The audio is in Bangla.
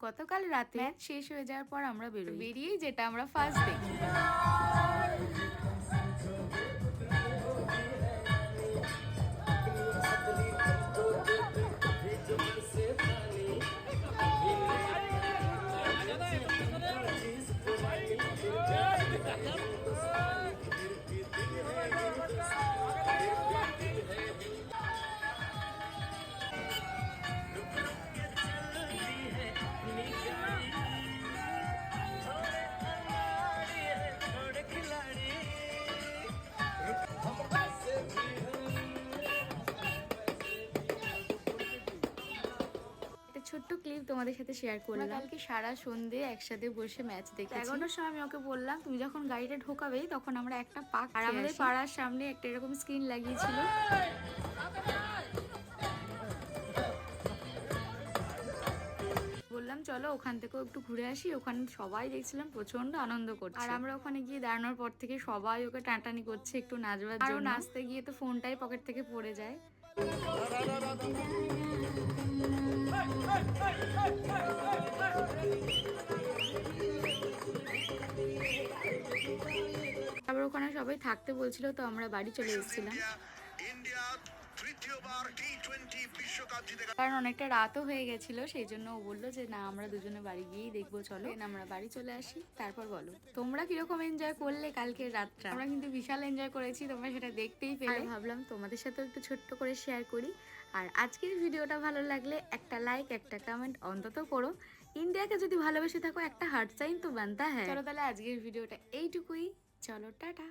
গতকাল রাতে ম্যাচ শেষ হয়ে যাওয়ার পর আমরা বেরিয়েই যেটা আমরা ফার্স্ট দেখি। ছোট্ট ক্লিপ তোমাদের সাথে শেয়ার করলাম। কালকে সারা সন্ধে একসাথে বসে ম্যাচ দেখেছি। 11টার সময় আমি ওকে বললাম তুমি যখন গাড়িটা ঢোকাবে তখন আমরা একটা পাক, আর আমাদের পাড়ার সামনে একটা এরকম স্ক্রিন লাগিয়েছিল। বললাম চলো ওখান থেকেও একটু ঘুরে আসি। ওখানে সবাই দেখছিলাম প্রচন্ড আনন্দ করছে, আর আমরা ওখানে গিয়ে দাঁড়ানোর পর থেকে সবাই ওকে টানটানি করছে একটু নাচবার জন্য। আর নাচতে গিয়ে তো ফোনটাই পকেট থেকে পড়ে যায়। আবার ওখানে সবাই থাকতে বলছিল, তো আমরা বাড়ি চলে এসেছিলাম কারণ অনেকটা রাতও হয়ে গেছিল। সেই জন্য ও বললো যে না আমরা দুজনে বাড়ি গিয়েই দেখবো, চলো। আমরা বাড়ি চলে আসি। তারপর বলো তোমরা কিরকম এনজয় করলে কালকের রাতটা? আমরা কিন্তু বিশাল এনজয় করেছি, তোমরা সেটা দেখতেই পেলে। ভাবলাম তোমাদের সাথেও একটু ছোট্ট করে শেয়ার করি। আর আজকের ভিডিওটা ভালো লাগলে একটা লাইক একটা কমেন্ট অন্তত করো। ইন্ডিয়াকে যদি ভালোবেসে থাকো একটা হার্ট সাইন তো বানতা হ্যাঁ। চলো তাহলে আজকের ভিডিওটা এইটুকুই। চলো টাটা।